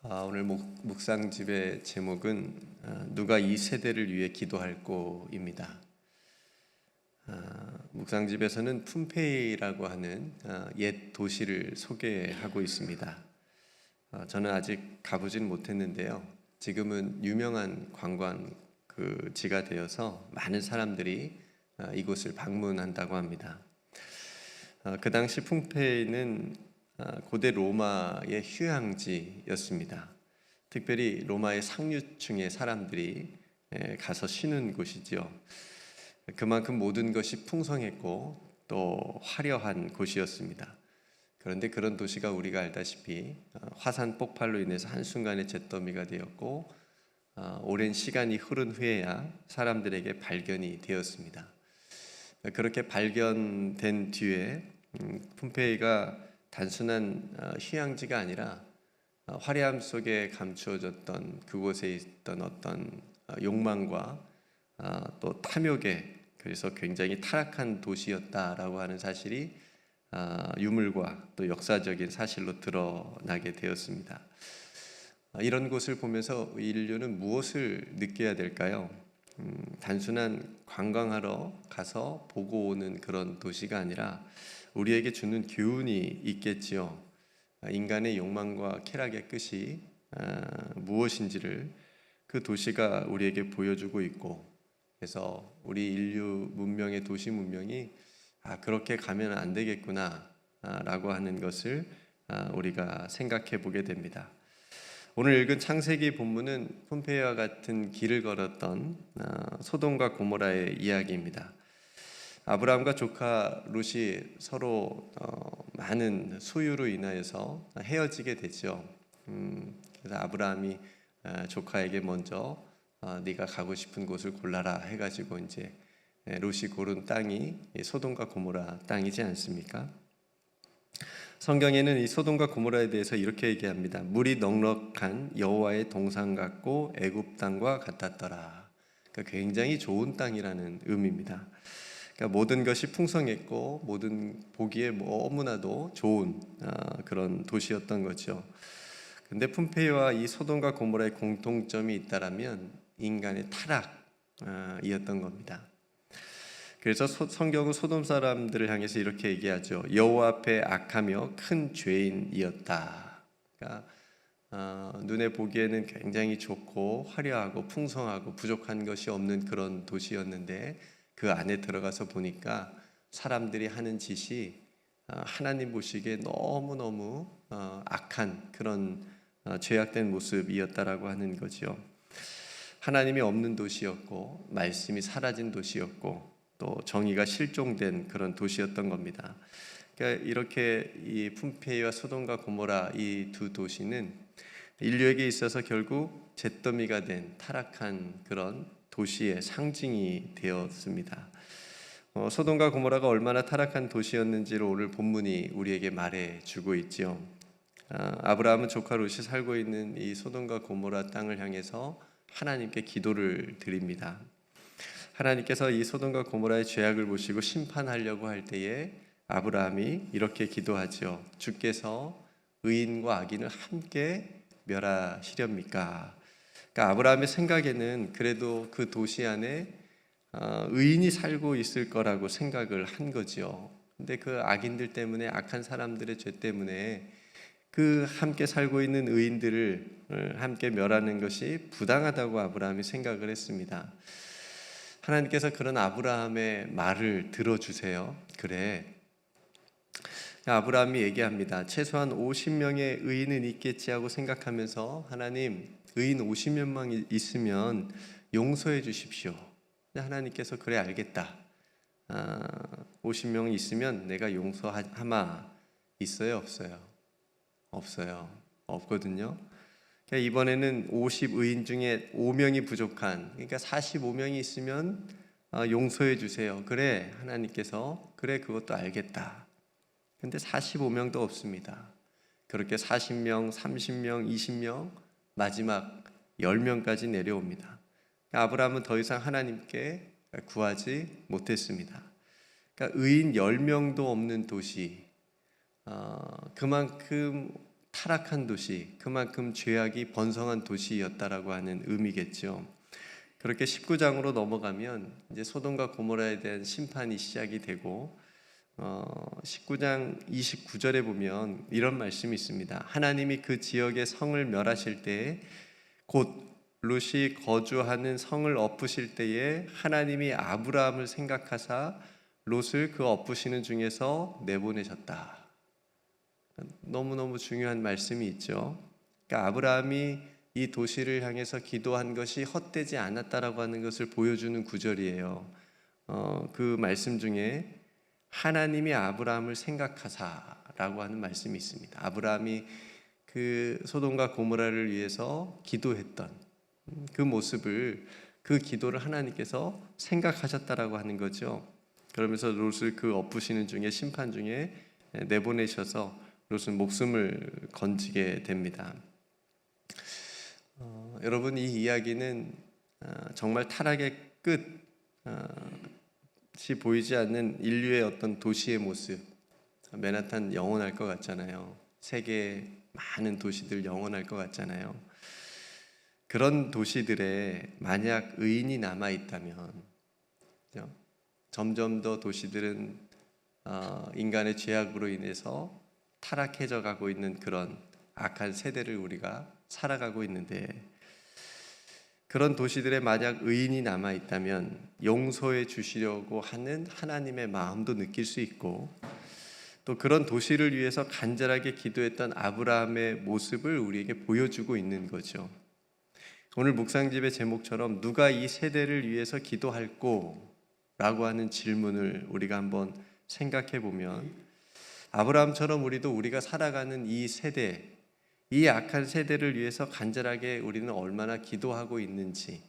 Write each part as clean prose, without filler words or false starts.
오늘 묵상집의 제목은 누가 이 세대를 위해 기도할꼬입니다. 묵상집에서는 푼페이라고 하는 옛 도시를 소개하고 있습니다. 저는 아직 가보진 못했는데요. 지금은 유명한 관광지가 되어서 많은 사람들이 이곳을 방문한다고 합니다. 그 당시 푼페이는 고대 로마의 휴양지였습니다. 특별히 로마의 상류층의 사람들이 가서 쉬는 곳이지요. 그만큼 모든 것이 풍성했고 또 화려한 곳이었습니다. 그런데 그런 도시가 우리가 알다시피 화산 폭발로 인해서 한순간에 잿더미가 되었고 오랜 시간이 흐른 후에야 사람들에게 발견이 되었습니다. 그렇게 발견된 뒤에 폼페이가 단순한 휴양지가 아니라 화려함 속에 감추어졌던 그곳에 있던 어떤 욕망과 또 탐욕에, 그래서 굉장히 타락한 도시였다라고 하는 사실이 유물과 또 역사적인 사실로 드러나게 되었습니다. 이런 곳을 보면서 인류는 무엇을 느껴야 될까요? 단순한 관광하러 가서 보고 오는 그런 도시가 아니라 우리에게 주는 교훈이 있겠지요. 인간의 욕망과 쾌락의 끝이 무엇인지를 그 도시가 우리에게 보여주고 있고, 그래서 우리 인류 문명의 도시 문명이 그렇게 가면 안 되겠구나 라고 하는 것을 우리가 생각해 보게 됩니다. 오늘 읽은 창세기 본문은 폼페이와 같은 길을 걸었던 소돔과 고모라의 이야기입니다. 아브라함과 조카 롯이 서로 많은 소유로 인하여서 헤어지게 되죠. 그래서 아브라함이 조카에게 먼저 네가 가고 싶은 곳을 골라라 해가지고 이제 롯이 고른 땅이 소돔과 고모라 땅이지 않습니까? 성경에는 이 소돔과 고모라에 대해서 이렇게 얘기합니다. 물이 넉넉한 여호와의 동산 같고 애굽 땅과 같았더라. 그러니까 굉장히 좋은 땅이라는 의미입니다. 그러니까 모든 것이 풍성했고 모든 보기에 너무나도 좋은 그런 도시였던 거죠. 근데 폼페이와 이 소돔과 고모라의 공통점이 있다라면 인간의 타락이었던 겁니다. 그래서 성경은 소돔 사람들을 향해서 이렇게 얘기하죠. 여호와 앞에 악하며 큰 죄인이었다. 그러니까 눈에 보기에는 굉장히 좋고 화려하고 풍성하고 부족한 것이 없는 그런 도시였는데 그 안에 들어가서 보니까 사람들이 하는 짓이 하나님 보시기에 너무너무 악한 그런 죄악된 모습이었다라고 하는 거죠. 하나님이 없는 도시였고 말씀이 사라진 도시였고 또 정의가 실종된 그런 도시였던 겁니다. 그러니까 이렇게 이 푼페이와 소돔과 고모라 이 두 도시는 인류에게 있어서 결국 잿더미가 된 타락한 그런 도시의 상징이 되었습니다. 소돔과 고모라가 얼마나 타락한 도시였는지를 오늘 본문이 우리에게 말해주고 있지요. 아브라함은 조카 롯이 살고 있는 이 소돔과 고모라 땅을 향해서 하나님께 기도를 드립니다. 하나님께서 이 소돔과 고모라의 죄악을 보시고 심판하려고 할 때에 아브라함이 이렇게 기도하죠. 주께서 의인과 악인을 함께 멸하시렵니까? 그러니까 아브라함의 생각에는 그래도 그 도시 안에 의인이 살고 있을 거라고 생각을 한 거지요. 근데 그 악인들 때문에, 악한 사람들의 죄 때문에 그 함께 살고 있는 의인들을 함께 멸하는 것이 부당하다고 아브라함이 생각을 했습니다. 하나님께서 그런 아브라함의 말을 들어주세요. 그래, 아브라함이 얘기합니다. 최소한 50명의 의인은 있겠지 하고 생각하면서 하나님, 의인 50명만 있으면 용서해 주십시오. 하나님께서 그래 알겠다. 50명이 있으면 내가 용서하마. 있어요, 없어요? 없어요. 없거든요. 그러니까 이번에는 50의인 중에 5명이 부족한, 그러니까 45명이 있으면 용서해 주세요. 그래, 하나님께서 그래, 그것도 알겠다. 근데 45명도 없습니다. 그렇게 40명, 30명, 20명, 마지막 10명까지 내려옵니다. 아브라함은 더 이상 하나님께 구하지 못했습니다. 그러니까 의인 10명도 없는 도시, 그만큼 타락한 도시, 그만큼 죄악이 번성한 도시였다라고 하는 의미겠죠. 그렇게 19장으로 넘어가면 이제 소돔과 고모라에 대한 심판이 시작이 되고 19장 29절에 보면 이런 말씀이 있습니다. 하나님이 그 지역의 성을 멸하실 때에 곧 롯이 거주하는 성을 엎으실 때에 하나님이 아브라함을 생각하사 롯을 그 엎으시는 중에서 내보내셨다. 너무너무 중요한 말씀이 있죠. 그러니까 아브라함이 이 도시를 향해서 기도한 것이 헛되지 않았다라고 하는 것을 보여주는 구절이에요. 그 말씀 중에 하나님이 아브라함을 생각하사라고 하는 말씀이 있습니다. 아브라함이 그 소돔과 고모라를 위해서 기도했던 그 모습을, 그 기도를 하나님께서 생각하셨다라고 하는 거죠. 그러면서 롯을 그 엎으시는 중에, 심판 중에 내보내셔서 롯은 목숨을 건지게 됩니다. 여러분, 이 이야기는 정말 타락의 끝이 보이지 않는 인류의 어떤 도시의 모습. 맨하탄 영원할 것 같잖아요. 세계 많은 도시들 영원할 것 같잖아요. 그런 도시들에 만약 의인이 남아 있다면, 점점 더 도시들은 인간의 죄악으로 인해서 타락해져 가고 있는 그런 악한 세대를 우리가 살아가고 있는데, 그런 도시들에 만약 의인이 남아 있다면 용서해 주시려고 하는 하나님의 마음도 느낄 수 있고, 또 그런 도시를 위해서 간절하게 기도했던 아브라함의 모습을 우리에게 보여주고 있는 거죠. 오늘 묵상집의 제목처럼 누가 이 세대를 위해서 기도할꼬? 라고 하는 질문을 우리가 한번 생각해 보면, 아브라함처럼 우리가 살아가는 이 세대, 이 악한 세대를 위해서 간절하게 우리는 얼마나 기도하고 있는지,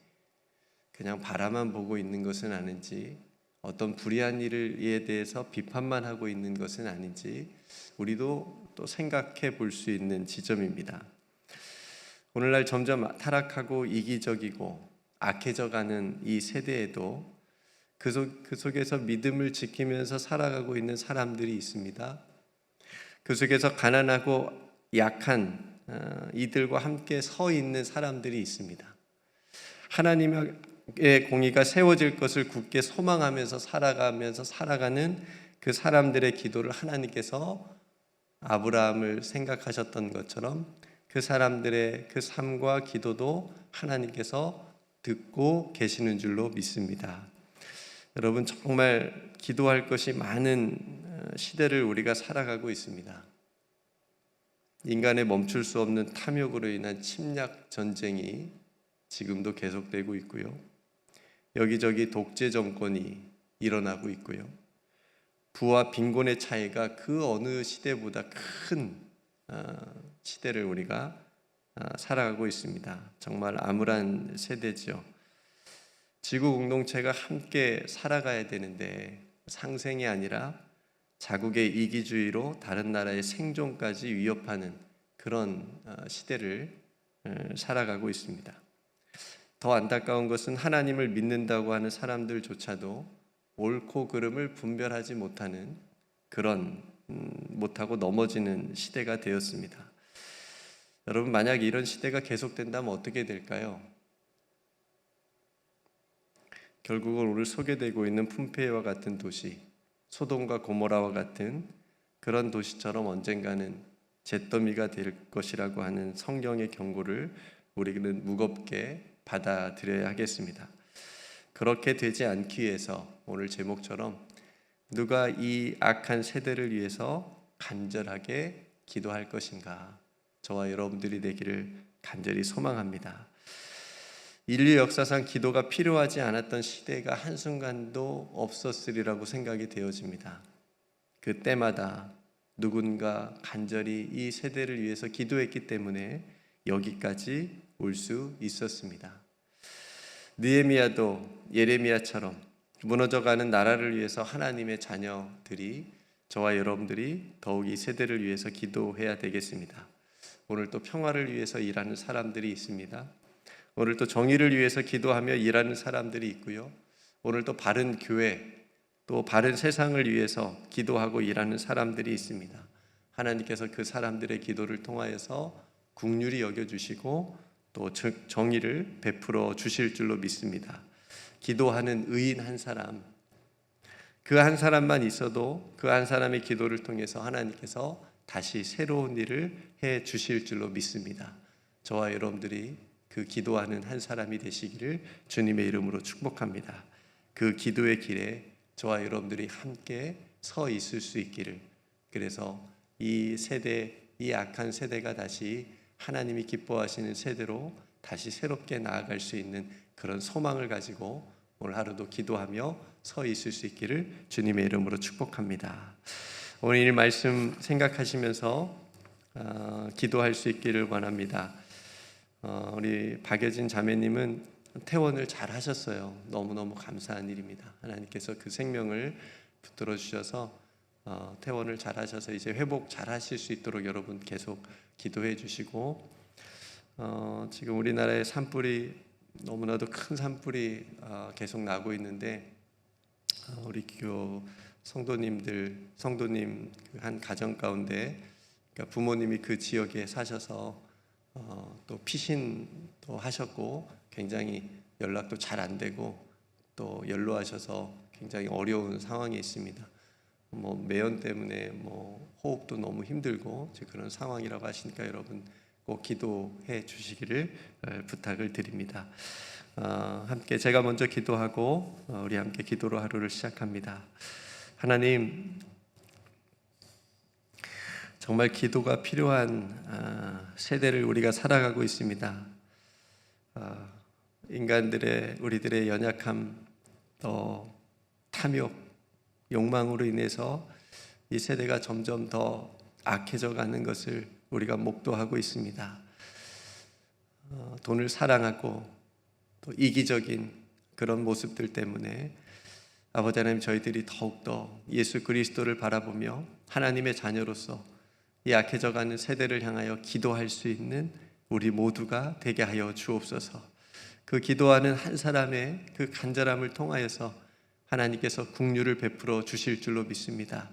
그냥 바라만 보고 있는 것은 아닌지, 어떤 불의한 일에 대해서 비판만 하고 있는 것은 아닌지 우리도 또 생각해 볼 수 있는 지점입니다. 오늘날 점점 타락하고 이기적이고 악해져가는 이 세대에도 그 속에서 믿음을 지키면서 살아가고 있는 사람들이 있습니다. 그 속에서 가난하고 약한 이들과 함께 서 있는 사람들이 있습니다. 하나님의 공의가 세워질 것을 굳게 소망하면서 살아가는 그 사람들의 기도를 하나님께서 아브라함을 생각하셨던 것처럼 그 사람들의 그 삶과 기도도 하나님께서 듣고 계시는 줄로 믿습니다. 여러분, 정말 기도할 것이 많은 시대를 우리가 살아가고 있습니다. 인간의 멈출 수 없는 탐욕으로 인한 침략 전쟁이 지금도 계속되고 있고요. 여기저기 독재 정권이 일어나고 있고요. 부와 빈곤의 차이가 그 어느 시대보다 큰 시대를 우리가 살아가고 있습니다. 정말 암울한 세대죠. 지구 공동체가 함께 살아가야 되는데 상생이 아니라 자국의 이기주의로 다른 나라의 생존까지 위협하는 그런 시대를 살아가고 있습니다. 더 안타까운 것은 하나님을 믿는다고 하는 사람들조차도 옳고 그름을 분별하지 못하는 그런 못하고 넘어지는 시대가 되었습니다. 여러분, 만약 이런 시대가 계속된다면 어떻게 될까요? 결국은 오늘 소개되고 있는 폼페이와 같은 도시, 소돔과 고모라와 같은 그런 도시처럼 언젠가는 잿더미가 될 것이라고 하는 성경의 경고를 우리는 무겁게 받아들여야 하겠습니다. 그렇게 되지 않기 위해서 오늘 제목처럼 누가 이 악한 세대를 위해서 간절하게 기도할 것인가, 저와 여러분들이 되기를 간절히 소망합니다. 인류 역사상 기도가 필요하지 않았던 시대가 한순간도 없었으리라고 생각이 되어집니다. 그때마다 누군가 간절히 이 세대를 위해서 기도했기 때문에 여기까지 올 수 있었습니다. 느헤미야도 예레미야처럼 무너져가는 나라를 위해서 하나님의 자녀들이, 저와 여러분들이 더욱 이 세대를 위해서 기도해야 되겠습니다. 오늘 또 평화를 위해서 일하는 사람들이 있습니다. 오늘 또 정의를 위해서 기도하며 일하는 사람들이 있고요. 오늘 또 바른 교회, 또 바른 세상을 위해서 기도하고 일하는 사람들이 있습니다. 하나님께서 그 사람들의 기도를 통하여서 긍휼히 여겨주시고 또 정의를 베풀어 주실 줄로 믿습니다. 기도하는 의인 한 사람, 그 한 사람만 있어도 그 한 사람의 기도를 통해서 하나님께서 다시 새로운 일을 해 주실 줄로 믿습니다. 저와 여러분들이 그 기도하는 한 사람이 되시기를 주님의 이름으로 축복합니다. 그 기도의 길에 저와 여러분들이 함께 서 있을 수 있기를, 그래서 이 세대, 이 악한 세대가 다시 하나님이 기뻐하시는 세대로 다시 새롭게 나아갈 수 있는 그런 소망을 가지고 오늘 하루도 기도하며 서 있을 수 있기를 주님의 이름으로 축복합니다. 오늘 이 말씀 생각하시면서 기도할 수 있기를 원합니다. 우리 박여진 자매님은 퇴원을 잘 하셨어요. 너무너무 감사한 일입니다. 하나님께서 그 생명을 붙들어 주셔서 퇴원을 잘 하셔서 이제 회복 잘 하실 수 있도록 여러분 계속 기도해 주시고, 지금 우리나라에 산불이 너무나도 큰 산불이 계속 나고 있는데, 우리 성도님 한 가정 가운데, 그러니까 부모님이 그 지역에 사셔서 또 피신도 하셨고 굉장히 연락도 잘 안 되고 또 연로하셔서 굉장히 어려운 상황에 있습니다. 매연 때문에 호흡도 너무 힘들고 그런 상황이라고 하시니까 여러분 꼭 기도해 주시기를 부탁을 드립니다. 함께 제가 먼저 기도하고 우리 함께 기도로 하루를 시작합니다. 하나님, 정말 기도가 필요한 세대를 우리가 살아가고 있습니다. 우리들의 연약함, 또 탐욕, 욕망으로 인해서 이 세대가 점점 더 악해져 가는 것을 우리가 목도하고 있습니다. 돈을 사랑하고 또 이기적인 그런 모습들 때문에 아버지 하나님, 저희들이 더욱더 예수 그리스도를 바라보며 하나님의 자녀로서 이 약해져 가는 세대를 향하여 기도할 수 있는 우리 모두가 되게 하여 주옵소서. 그 기도하는 한 사람의 그 간절함을 통하여서 하나님께서 긍휼을 베풀어 주실 줄로 믿습니다.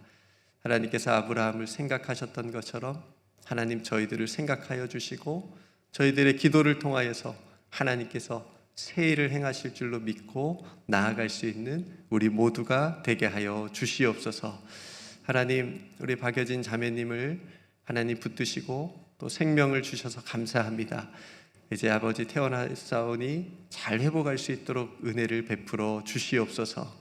하나님께서 아브라함을 생각하셨던 것처럼 하나님 저희들을 생각하여 주시고 저희들의 기도를 통하여서 하나님께서 새 일을 행하실 줄로 믿고 나아갈 수 있는 우리 모두가 되게 하여 주시옵소서. 하나님, 우리 박여진 자매님을 하나님 붙드시고 또 생명을 주셔서 감사합니다. 이제 아버지 태어나사오니 잘 회복할 수 있도록 은혜를 베풀어 주시옵소서.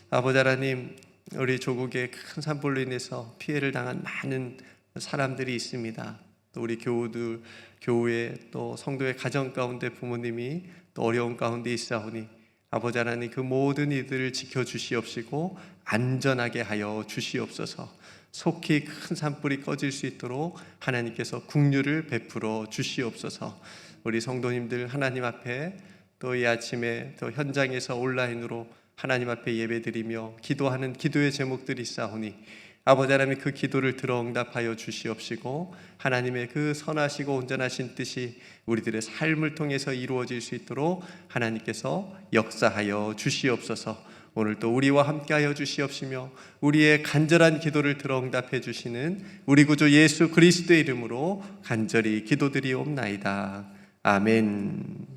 아버지 하나님, 우리 조국의 큰 산불로 인해서 피해를 당한 많은 사람들이 있습니다. 또 우리 교우들, 교우의 또 성도의 가정 가운데 부모님이 또 어려운 가운데 있사오니 아버지 하나님, 그 모든 이들을 지켜주시옵시고 안전하게 하여 주시옵소서. 속히 큰 산불이 꺼질 수 있도록 하나님께서 긍휼을 베풀어 주시옵소서. 우리 성도님들 하나님 앞에 또 이 아침에 또 현장에서 온라인으로 하나님 앞에 예배드리며 기도하는 기도의 제목들이 있사오니 아버지 하나님, 그 기도를 들어 응답하여 주시옵시고 하나님의 그 선하시고 온전하신 뜻이 우리들의 삶을 통해서 이루어질 수 있도록 하나님께서 역사하여 주시옵소서. 오늘 또 우리와 함께하여 주시옵시며 우리의 간절한 기도를 들어 응답해 주시는 우리 구주 예수 그리스도의 이름으로 간절히 기도드리옵나이다. 아멘.